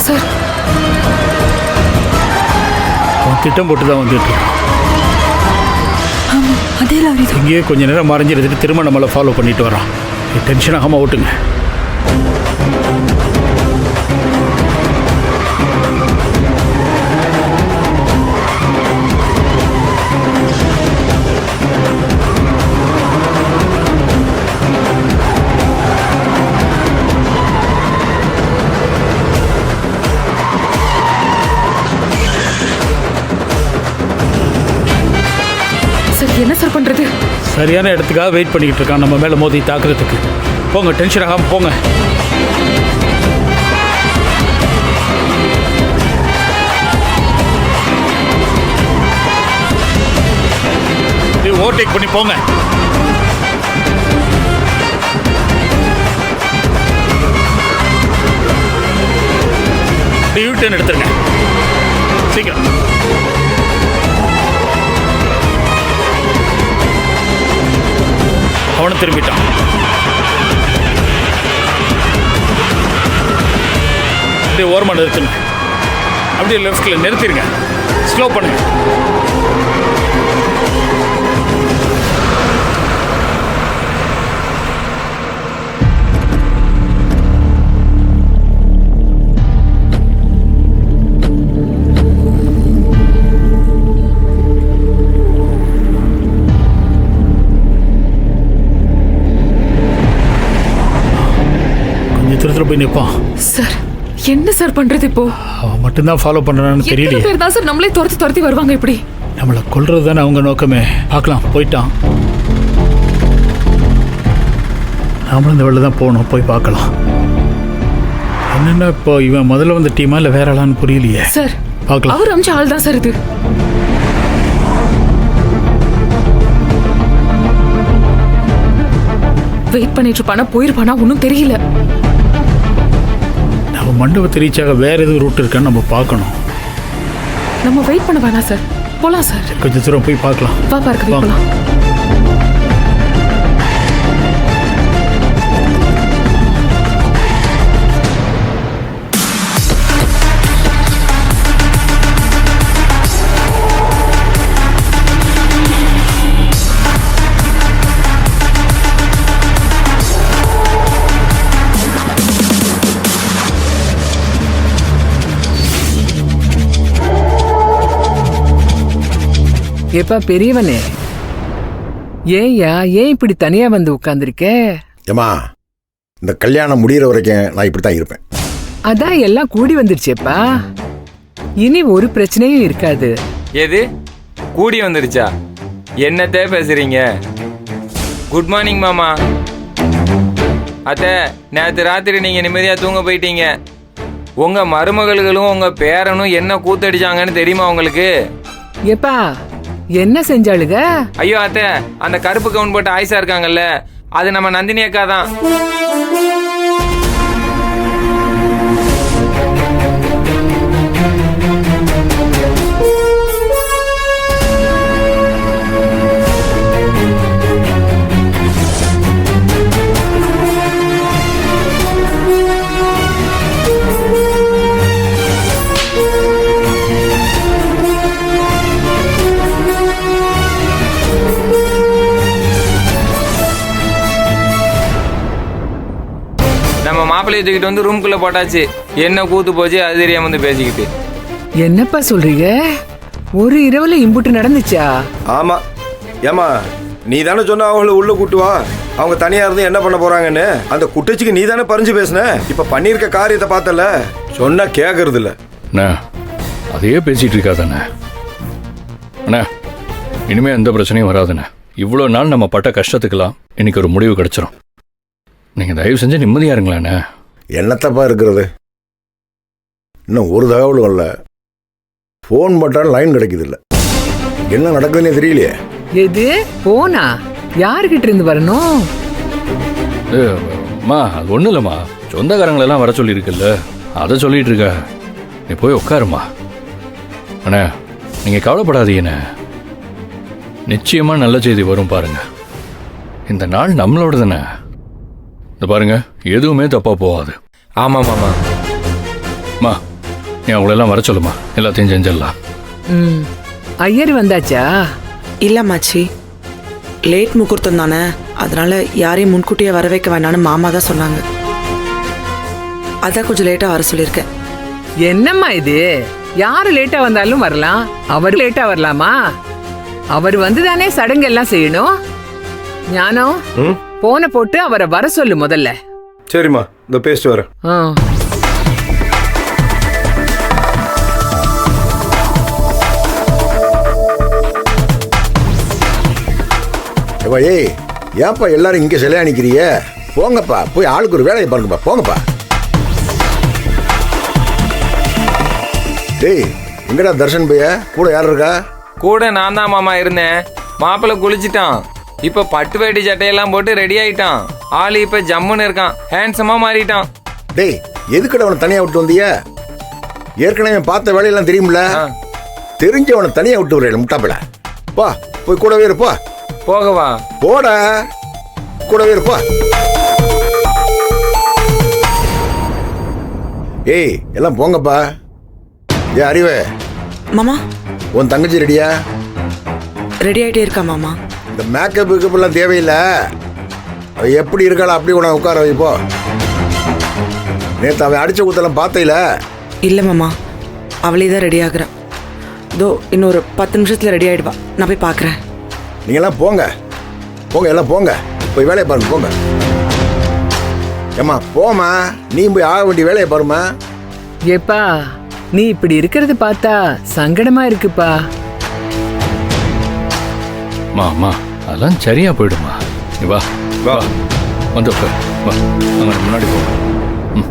Sir? திட்டம் போட்டு தான் வந்துட்டு ஆமா, அதே லாரி தான். இங்கேயே கொஞ்ச நேரம் மறைஞ்சிருந்துட்டு திரும்ப நம்மளை ஃபாலோ பண்ணிட்டு வரோம். டென்ஷன் ஆகாம ஓட்டுங்க. என்ன சார் பண்றது? சரியான இடத்துக்காக வெயிட் பண்ணிக்கிட்டு இருக்கான் நம்ம மேல மோதி தாக்குறதுக்கு. போங்க, டென்ஷன் ஆகாம போங்க. ஓவர்டேக் பண்ணி போங்க. யூ-டர்ன் எடுத்துருங்க சீக்கிரம். அவனும் திரும்பிட்டான். அப்படியே ஓரமாக நிறுத்துங்க. அப்படியே லெஃப்ட்ல நிறுத்திடுங்க. ஸ்லோ பண்ணுங்க. திருத்துல போய் நிற்பான். சார் என்ன சார் பண்றது இப்போ? அவன் மட்டும்தான் ஃபாலோ பண்றான்னு தெரியல. பேர் தான் சார் நம்மளே துரத்தி வருவாங்க. இப்படி நம்மளை கொல்றது தானே அவங்க நோக்கமே. பார்க்கலாம். போயிட்டான். நாமளும் இந்த வெளில தான் போகணும். போய் பார்க்கலாம். என்னென்ன இப்போ இவன் முதல்ல வந்த டீமா இல்லை வேற ஆளான்னு புரியலையே. சார் பார்க்கலாம். அவர் அமிச்ச ஆள் தான் சார் இது. வெயிட் பண்ணிட்டு இருப்பானா போயிருப்பானா ஒன்றும் தெரியல. நம்ம மண்டபத்தை ரீச் ஆக வேற எதுவும் ரூட் இருக்கான்னு நம்ம பார்க்கணும். நம்ம வெயிட் பண்ண வேணாம் சார், போலாம் சார். கொஞ்சம் தூரம் போய் பார்க்கலாம். வா பார்க்க போலாம். ஏப்பா பெரியவனே, ஏன்யா ஏன் இப்படி தனியா வந்து உட்கார்ந்துருக்க? ஏமா, இந்த கல்யாணம் முடிகிற வரைக்கும் நான் இப்படி தான் இருப்பேன். அதான் எல்லாம் கூடி வந்துருச்சேப்பா, இனி ஒரு பிரச்சனையும் இருக்காது. எது கூடி வந்துருச்சா? என்னத்தே பேசுறீங்க? குட் மார்னிங் மாமா. அத்தை, நேற்று ராத்திரி நீங்க நிம்மதியா தூங்க போயிட்டீங்க. உங்க மருமகளும் உங்க பேரனும் என்ன கூத்தடிச்சாங்கன்னு தெரியுமா உங்களுக்கு? ஏப்பா என்ன செஞ்சாளுக? ஐயோ அத்தை, அந்த கருப்பு கவுன் போட்டு ஆயிஷா இருக்காங்கல்ல, அது நம்ம நந்தினி அக்கா தான். நம்ம மாப்பிள்ளையை தூக்கிட்டு வந்து ரூம்குள்ள போட்டாச்சு. என்ன கூத்து போச்சு அது தெரியாம வந்து பேசிக்கிட்டு. என்னப்பா சொல்றீங்க? ஒரு இரவுல இம்புட்டு நடந்துச்சா? ஆமா. ஏமா, நீ தானே சொன்ன அவங்கள உள்ள கூட்டுவா, அவங்க தனியா இருந்து என்ன பண்ண போறாங்கன்னு. அந்த குட்டச்சிக்கு நீ தானே பறிஞ்சு பேசுன. இப்ப பண்ணிருக்க காரியத்தை பார்த்தல, சொன்னா கேக்குறது இல்ல. அண்ணா அதையே பேசிட்டு இருக்காதானே அண்ணா. இனிமே எந்த பிரச்சனையும் வராதுண்ணே. இவ்வளோ நாள் நம்ம பட்ட கஷ்டத்துக்கெல்லாம் இன்னைக்கு ஒரு முடிவு கிடைச்சிரும். நீங்கள் தயவு செஞ்சு நிம்மதியாக இருங்களாண்ணே. என்னத்தப்பா இருக்கிறது? இன்னும் ஒரு தகவலும் இல்லை. ஃபோன் போட்டாலும் லைன் கிடைக்குது இல்லை. என்ன நடக்குதுன்னே தெரியலையே. எது போனா? யாருக்கிட்ட இருந்து வரணும்? அம்மா அது ஒன்றும் இல்லைம்மா, சொந்தக்காரங்களெல்லாம் வர சொல்லியிருக்குல்ல, அதை சொல்லிட்டு இருக்க. நீ போய் உட்காருமா. அண்ணா நீங்கள் கவலைப்படாதீங்கண்ணே, நிச்சயமாக நல்ல செய்தி வரும் பாருங்க. இந்த நாள் நம்மளோட தானே. இந்த பாருங்க, எதுவுமே தப்பா போகாது. ஆமா மாமா. அம்மா நீ அவங்களெல்லாம் வர சொல்லுமா, எல்லாத்தையும் செஞ்சிடலாம். ம் ஐயர் வந்தாச்சா? இல்ல மாச்சி, லேட் முகூர்த்தம் தானே, அதனால யாரையும் முன்கூட்டியே வர வைக்க வேண்டாம்னு மாமா தான் சொன்னாங்க. அதான் கொஞ்சம் லேட்டா வர சொல்லியிருக்கேன். என்னம்மா இது? யாரு லேட்டா வந்தாலும் வரலாம், அவர் லேட்டா வரலாமா? அவர் வந்துதானே சடங்கு எல்லாம் செய்யணும். ஞானம், போன போட்டு அவரை வர சொல்லு முதல்ல. சரிம்மா, இந்த பேசிட்டு வரேன். ஆ. ஏப்பா ஏய், ஏப்பா எல்லாரும் இங்கே சிலையா நிற்கிறீங்க? போங்கப்பா, போய் ஆளுக்கு ஒரு வேலையை பாருங்கப்பா, போங்கப்பா. டேய், எங்கடா தர்ஷன் பைய? கூட யார் இருக்கா? கூட நான் தான் மாமா இருந்தேன். மாப்பிள்ளை குளிச்சிட்டான். இப்ப பட்டு வேட்டி சட்டையெல்லாம் போட்டு ரெடி ஆயிட்டான். ஆளு இப்ப ஜம்முன்னு இருக்கான், ஹேண்ட்ஸமா மாறிட்டான். டேய், எதுக்கட அவனை தனியாக விட்டு வந்திய? ஏற்கனவே பார்த்த வேலையெல்லாம் தெரியும்ல, தெரிஞ்சு அவனை தனியாக விட்டு வரல முட்டாப்பில. பா, போய் கூடவே இருப்பா. போகவா? போட, கூடவே இருப்பா. ஏய், எல்லாம் போங்கப்பா. ஏ அறிவே, மாமா உன் தங்கச்சி ரெடியா? ரெடி ஆயிட்டே இருக்கா மாமா. இந்த மேக்கப் கிக்கப் எல்லாம் தேவையில்லை. அவ எப்படி இருக்காளோ அப்படி உன உட்கார வைப்போ. நேற்று அவன் அடிச்ச குத்தெல்லாம் பார்த்தீல? இல்ல மாமா, அவளே தான் ரெடி ஆகுறான். இதோ இன்னொரு 10 நிமிஷத்துல ரெடி ஆயிடுவா. நான் போய் பார்க்குறேன். நீங்கெல்லாம் போங்க, போங்க, எல்லாம் போங்க, போய் வேலையை பாருங்க, போங்க. ஏம்மா போமா, நீ போய் ஆக வேண்டிய வேலையை பாருமா. ஏப்பா, நீ இப்படி இருக்கிறது பார்த்தா சங்கடமா இருக்குப்பா. அம்மா, அதெல்லாம் சரியா போயிடுமா. நீ வா வா, வந்து உட்கார். வா, அங்கே முன்னாடி போ. ம்.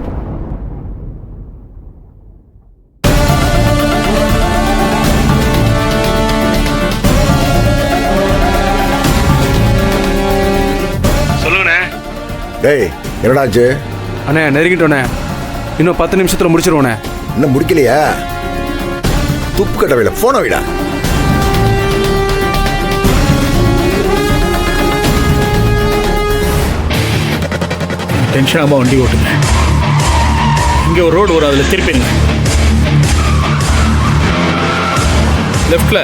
சொல்லுங்கண்ணே. டேய், என்னடாச்சு? அண்ணே நெருங்கிட்டோண்ணே, இன்னும் 10 நிமிஷத்தில் முடிச்சிருவோண்ணே. இன்னும் முடிக்கலையா? துப்பு கட்ட வேலை, போன விடா. டென்ஷன் ஆகாம வண்டி ஓட்டுங்க. இங்கே ஒரு ரோடு வரும், அதில் திருப்பிங்க. லெஃப்டில்